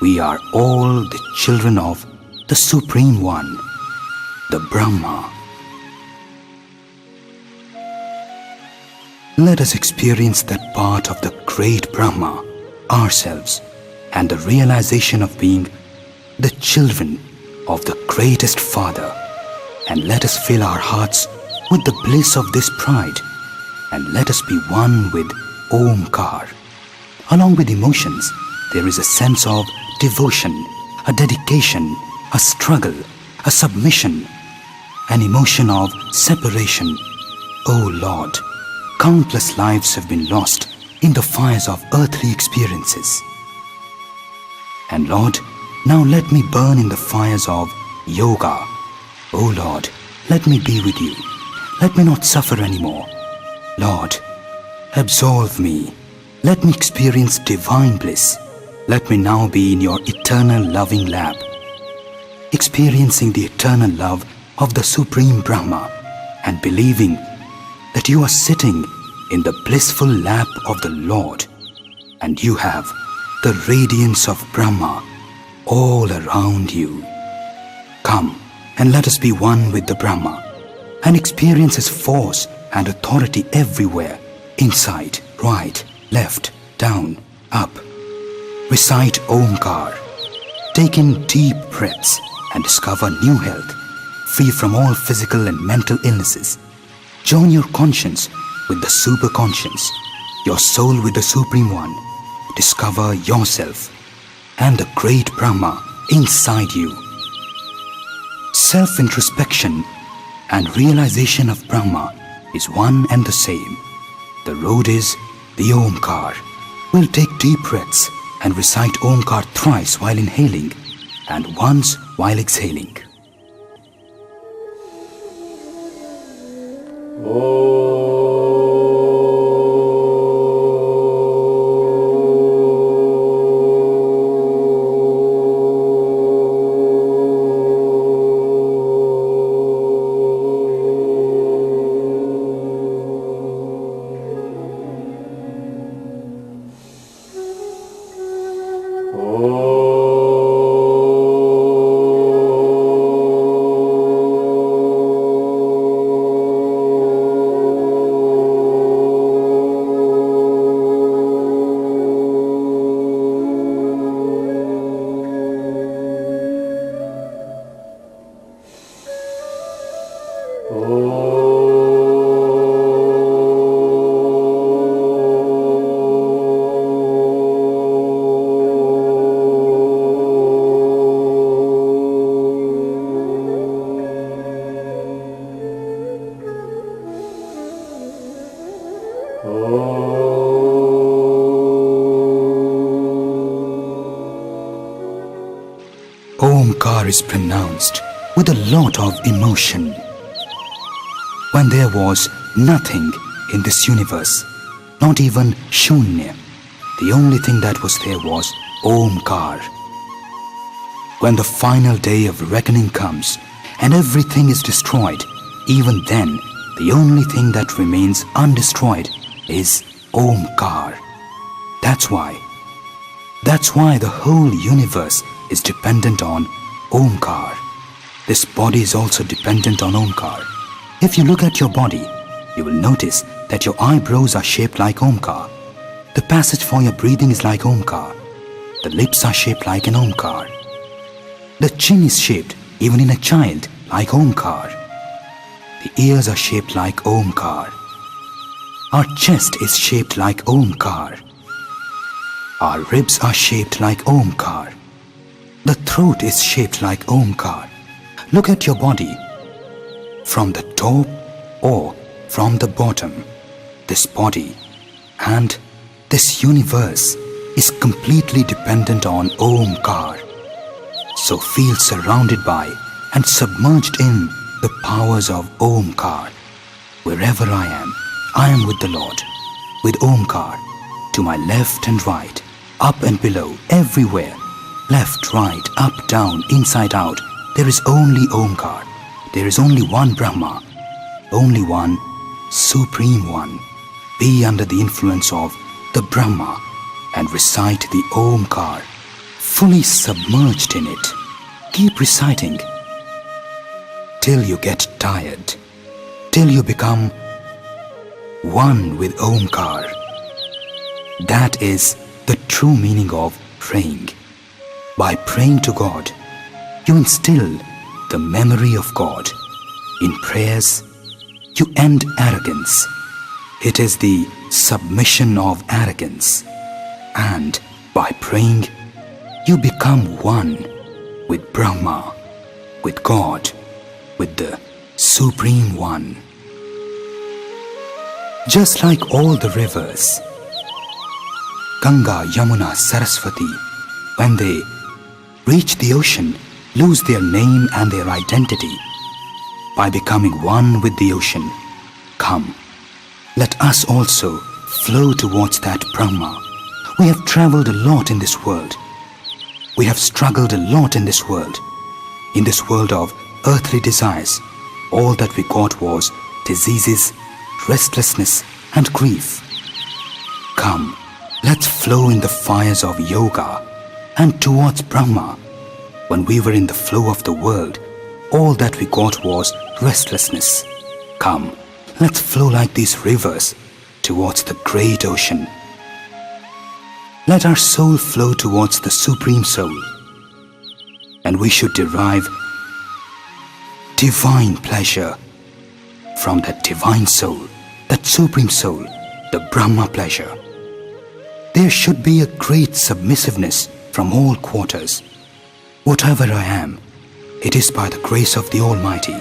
we are all the children of the Supreme One, the Brahma. Let us experience that part of the great Brahma, ourselves, and the realization of being the children of the greatest Father. And let us fill our hearts with the bliss of this pride, and let us be one with Omkar. Along with emotions, there is a sense of devotion, a dedication, a struggle, a submission, an emotion of separation. O Lord, countless lives have been lost in the fires of earthly experiences. And Lord, now let me burn in the fires of yoga. O Lord, let me be with you. Let me not suffer anymore. Lord, absolve me. Let me experience divine bliss. Let me now be in your eternal loving lap, experiencing the eternal love of the Supreme Brahma and believing that you are sitting in the blissful lap of the Lord and you have the radiance of Brahma all around you. Come and let us be one with the Brahma and experience his force and authority everywhere, inside, right, left, down, up. Recite Omkar. Take in deep breaths and discover new health, free from all physical and mental illnesses. Join your conscience with the superconscious, your soul with the Supreme One. Discover yourself and the great Brahma inside you. Self-introspection and realization of Brahma is one and the same. The road is the Omkar. We'll take deep breaths and recite Omkar thrice while inhaling and once while exhaling. Omkar is pronounced with a lot of emotion. When there was nothing in this universe, not even Shunya, the only thing that was there was Omkar. When the final day of reckoning comes and everything is destroyed, even then the only thing that remains undestroyed is Omkar. That's why the whole universe is dependent on Omkar. This body is also dependent on Omkar. If you look at your body, you will notice that your eyebrows are shaped like Omkar. The passage for your breathing is like Omkar. The lips are shaped like an Omkar. The chin is shaped, even in a child, like Omkar. The ears are shaped like Omkar. Our chest is shaped like Omkar. Our ribs are shaped like Omkar. The throat is shaped like Omkar. Look at your body. From the top or from the bottom, this body and this universe is completely dependent on Omkar. So feel surrounded by and submerged in the powers of Omkar. Wherever I am with the Lord, with Omkar, to my left and right, up and below, everywhere, left, right, up, down, inside out, there is only Omkar. There is only one Brahma, only one Supreme One. Be under the influence of the Brahma and recite the Omkar, fully submerged in it. Keep reciting till you get tired, till you become one with Omkar. That is the true meaning of praying. By praying to God, you instill the memory of God. In prayers, you end arrogance. It is the submission of arrogance. And by praying, you become one with Brahma, with God, with the Supreme One. Just like all the rivers, Ganga, Yamuna, Saraswati, when they reach the ocean, lose their name and their identity. By becoming one with the ocean, come, let us also flow towards that Brahma. We have traveled a lot in this world. We have struggled a lot in this world. In this world of earthly desires, all that we got was diseases, restlessness, and grief. Come, let's flow in the fires of yoga and towards Brahma. When we were in the flow of the world, all that we got was restlessness. Come, let's flow like these rivers towards the great ocean. Let our soul flow towards the Supreme Soul, and we should derive divine pleasure from that divine soul, that Supreme Soul, the Brahma pleasure. There should be a great submissiveness from all quarters. Whatever I am, it is by the grace of the Almighty.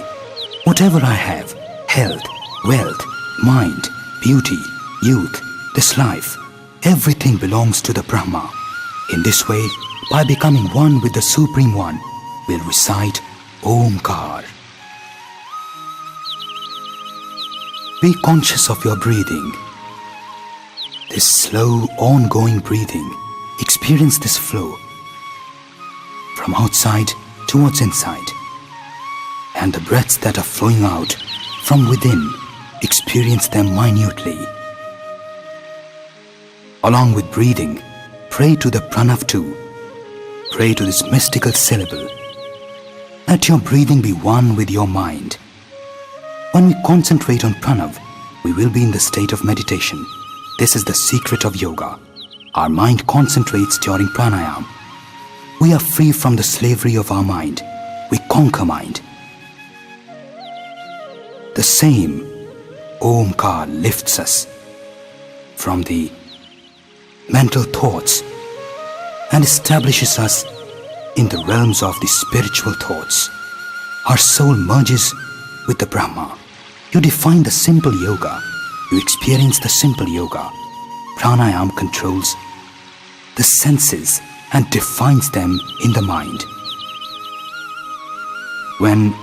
Whatever I have, health, wealth, mind, beauty, youth, this life, everything belongs to the Brahma. In this way, by becoming one with the Supreme One, we'll recite Omkar. Be conscious of your breathing. This slow, ongoing breathing, experience this flow from outside towards inside, and the breaths that are flowing out from within, experience them minutely. Along with breathing, pray to the pranav too. Pray to this mystical syllable. Let your breathing be one with your mind. When we concentrate on pranav, we will be in the state of meditation. This is the secret of yoga. Our mind concentrates during pranayam. We are free from the slavery of our mind. We conquer mind. The same Omkar lifts us from the mental thoughts and establishes us in the realms of the spiritual thoughts. Our soul merges with the Brahma. You define the simple yoga. You experience the simple yoga. Pranayam controls the senses and defines them in the mind. When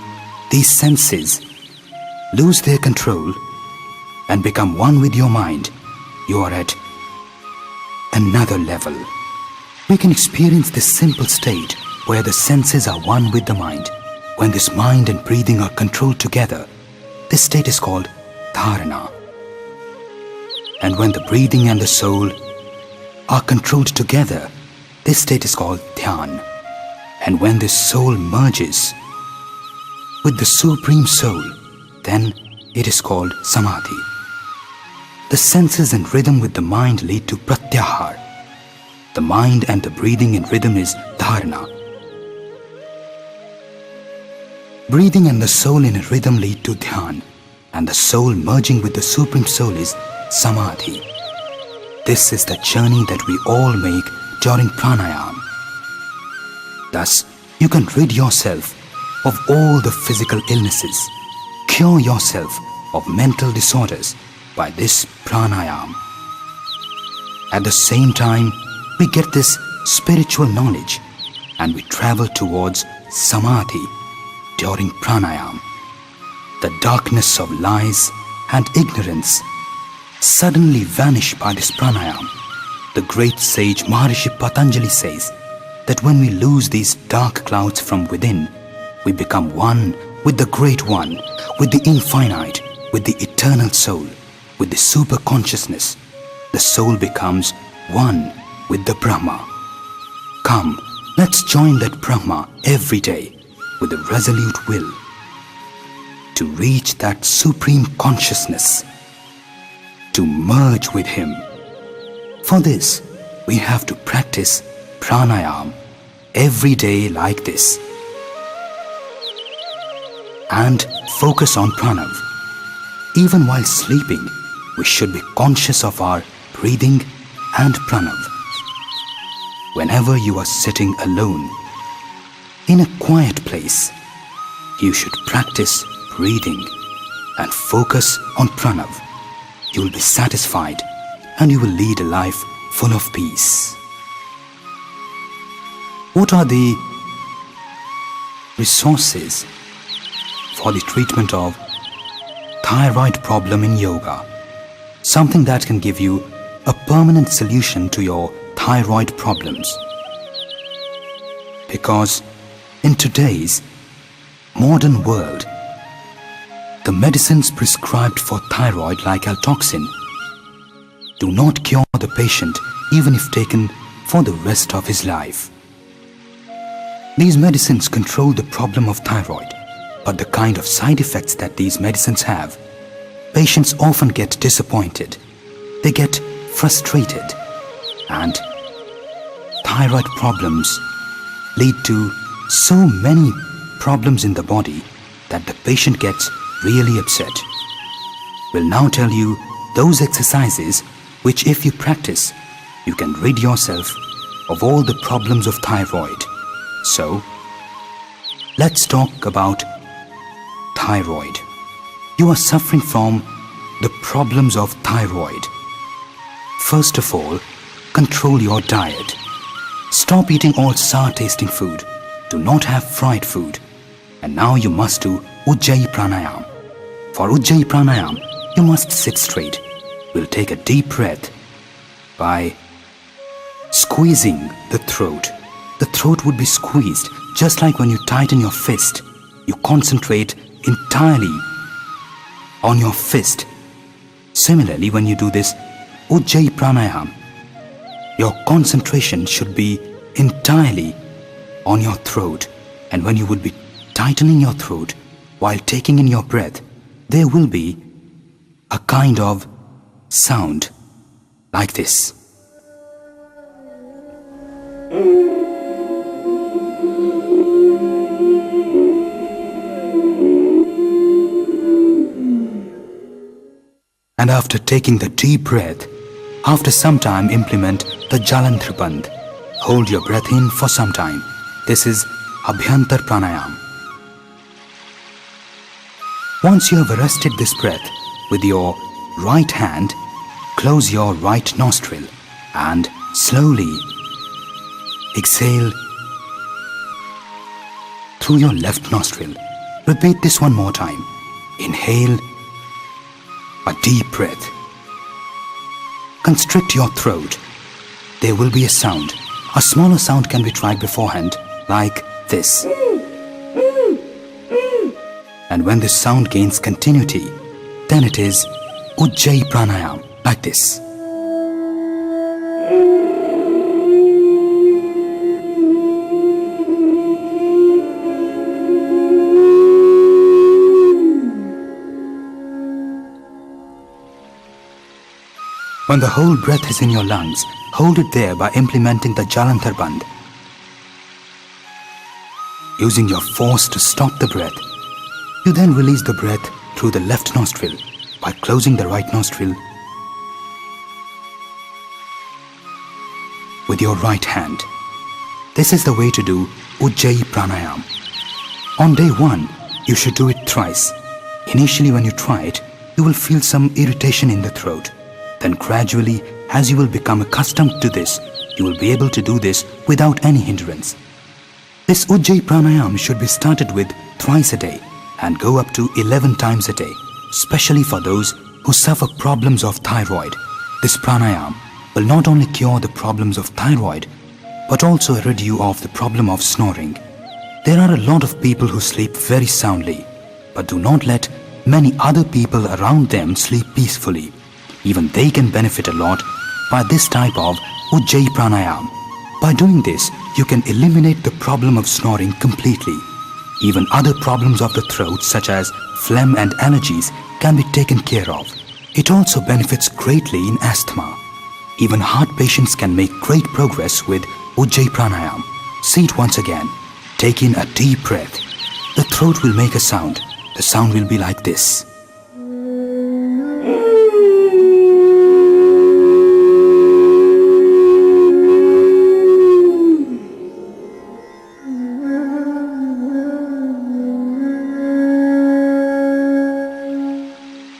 these senses lose their control and become one with your mind, you are at another level. We can experience this simple state where the senses are one with the mind. When this mind and breathing are controlled together, this state is called dharana. And when the breathing and the soul are controlled together, this state is called dhyan. And when this soul merges with the Supreme Soul, then it is called samadhi. The senses and rhythm with the mind lead to pratyahar. The mind and the breathing in rhythm is dharana. Breathing and the soul in a rhythm lead to dhyan, and the soul merging with the Supreme Soul is samadhi. This is the journey that we all make during pranayam. Thus, you can rid yourself of all the physical illnesses, cure yourself of mental disorders by this pranayam. At the same time, we get this spiritual knowledge and we travel towards samadhi during pranayam. The darkness of lies and ignorance suddenly vanish by this pranayam. The great sage Maharishi Patanjali says that when we lose these dark clouds from within, we become one with the Great One, with the infinite, with the eternal soul, with the super consciousness. The soul becomes one with the Brahma. Come, let's join that Brahma every day with a resolute will to reach that supreme consciousness, to merge with him. For this, we have to practice pranayam every day like this and focus on pranav. Even while sleeping, we should be conscious of our breathing and pranav. Whenever you are sitting alone in a quiet place, you should practice breathing and focus on pranav. You will be satisfied and you will lead a life full of peace. What are the resources for the treatment of thyroid problem in yoga? Something that can give you a permanent solution to your thyroid problems. Because in today's modern world, the medicines prescribed for thyroid like altoxin do not cure the patient even if taken for the rest of his life. These medicines control the problem of thyroid, but the kind of side effects that these medicines have, patients often get disappointed, they get frustrated, and thyroid problems lead to so many problems in the body that the patient gets really upset. We'll now tell you those exercises which if you practice, you can rid yourself of all the problems of thyroid. So, let's talk about thyroid. You are suffering from the problems of thyroid. First of all, control your diet. Stop eating all sour-tasting food. Do not have fried food. And now you must do Ujjayi Pranayam. For Ujjayi Pranayam, you must sit straight. We'll take a deep breath by squeezing the throat. The throat would be squeezed just like when you tighten your fist. You concentrate entirely on your fist. Similarly, when you do this Ujjayi Pranayam, your concentration should be entirely on your throat. And when you would be tightening your throat while taking in your breath, there will be a kind of sound like this. And after taking the deep breath, after some time implement the bandh. Hold your breath in for some time. This is Abhyantar Pranayam. Once you have arrested this breath with your right hand, close your right nostril and slowly exhale through your left nostril. Repeat this one more time. Inhale a deep breath. Constrict your throat. There will be a sound. A smaller sound can be tried beforehand, like this. And when this sound gains continuity, then it is Ujjayi Pranayam, like this. When the whole breath is in your lungs, hold it there by implementing the bandh. Using your force to stop the breath, you then release the breath through the left nostril by closing the right nostril with your right hand. This is the way to do Ujjayi Pranayam. On day 1, you should do it thrice. Initially when you try it, you will feel some irritation in the throat. Then gradually, as you will become accustomed to this, you will be able to do this without any hindrance. This Ujjayi Pranayam should be started with thrice a day and go up to 11 times a day, especially for those who suffer problems of thyroid. This pranayam will not only cure the problems of thyroid, but also rid you of the problem of snoring. There are a lot of people who sleep very soundly, but do not let many other people around them sleep peacefully. Even they can benefit a lot by this type of Ujjayi Pranayam. By doing this, you can eliminate the problem of snoring completely. Even other problems of the throat such as phlegm and allergies can be taken care of. It also benefits greatly in asthma. Even heart patients can make great progress with Ujjayi Pranayam. See it once again. Take in a deep breath. The throat will make a sound. The sound will be like this.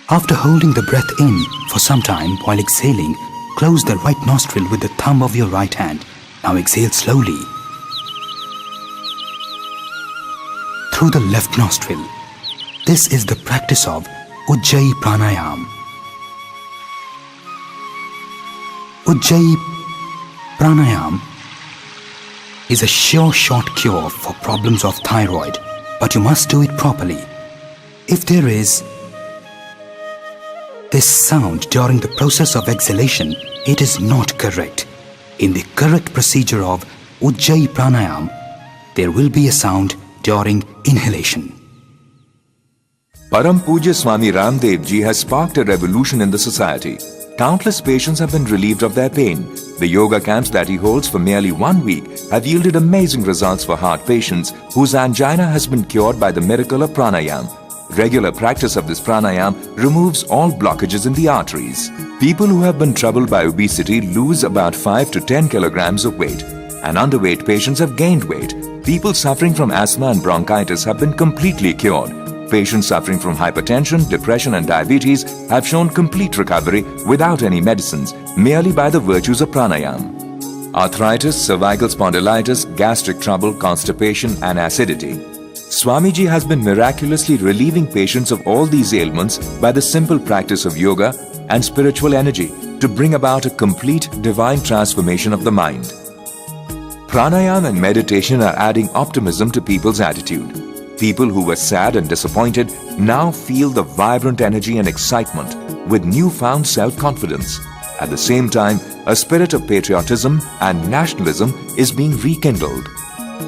After holding the breath in for some time while exhaling, close the right nostril with the thumb of your right hand. Now exhale slowly through the left nostril. This is the practice of Ujjayi Pranayam. Ujjayi Pranayam is a sure shot cure for problems of thyroid, but you must do it properly. If there is this sound during the process of exhalation, it is not correct. In the correct procedure of Ujjayi Pranayam, there will be a sound during inhalation. Param Pujya Swami Ramdev ji has sparked a revolution in the society. Countless patients have been relieved of their pain. The yoga camps that he holds for nearly 1 week have yielded amazing results for heart patients whose angina has been cured by the miracle of pranayam. Regular practice of this pranayam removes all blockages in the arteries. People who have been troubled by obesity lose about 5 to 10 kilograms of weight, and underweight patients have gained weight. People suffering from asthma and bronchitis have been completely cured. Patients suffering from hypertension, depression and diabetes have shown complete recovery without any medicines, merely by the virtues of pranayam. Arthritis, cervical spondylitis, gastric trouble, constipation and acidity. Swamiji has been miraculously relieving patients of all these ailments by the simple practice of yoga and spiritual energy to bring about a complete divine transformation of the mind. Pranayam and meditation are adding optimism to people's attitude. People who were sad and disappointed now feel the vibrant energy and excitement with newfound self-confidence. At the same time, a spirit of patriotism and nationalism is being rekindled.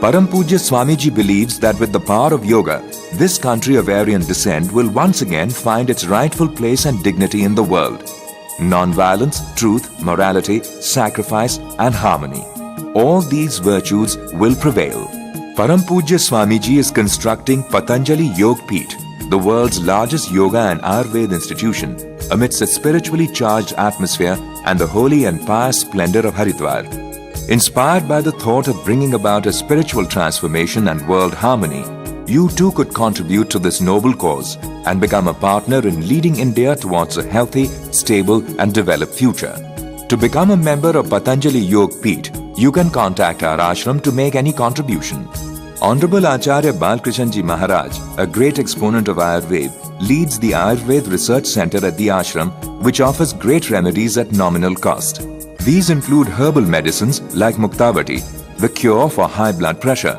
Param Pujya Swamiji believes that with the power of yoga, this country of Aryan descent will once again find its rightful place and dignity in the world. Non-violence, truth, morality, sacrifice and harmony. All these virtues will prevail. Param Pujya Swamiji is constructing Patanjali Yog Peeth, the world's largest yoga and Ayurveda institution, amidst a spiritually charged atmosphere and the holy and pious splendor of Haridwar. Inspired by the thought of bringing about a spiritual transformation and world harmony, you too could contribute to this noble cause and become a partner in leading India towards a healthy, stable and developed future. To become a member of Patanjali Yog Peeth, you can contact our ashram to make any contribution. Honorable Acharya Balkrishan Ji Maharaj, a great exponent of Ayurveda, leads the Ayurveda Research Center at the ashram, which offers great remedies at nominal cost. These include herbal medicines like Muktavati, the cure for high blood pressure.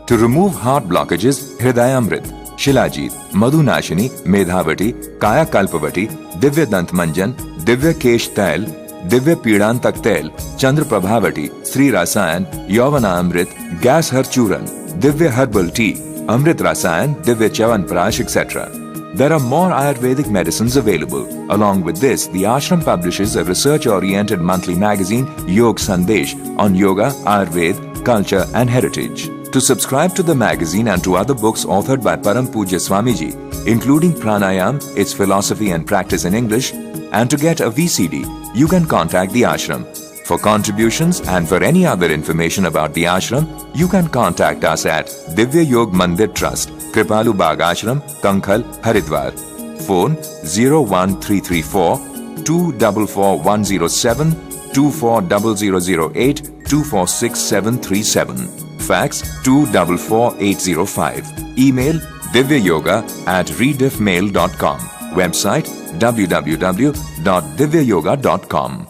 To remove heart blockages, Hridayamrit, Shilajit, Madhunashini, Medhavati, Kaya Kalpavati, Divya Dant Manjan, Divya Kesh Tail, Divya Pidantak Tail, Chandra Prabhavati, Sri Rasayan, Yavana Amrit, Gas Har Churan, Divya Herbal Tea, Amrit Rasayan, Divya Chavan Prash, etc. There are more Ayurvedic medicines available. Along with this, the ashram publishes a research-oriented monthly magazine, Yog Sandesh, on yoga, Ayurveda, culture and heritage. To subscribe to the magazine and to other books authored by Param Pujya Swamiji, including Pranayam, its philosophy and practice in English, and to get a VCD, you can contact the ashram. For contributions and for any other information about the ashram, you can contact us at Divya Yog Mandir Trust, Kripalu Bagh Ashram, Kankhal, Haridwar. Phone 01334 244107 240008 246737. Fax 244805. Email divyayoga@rediffmail.com. Website www.divyayoga.com.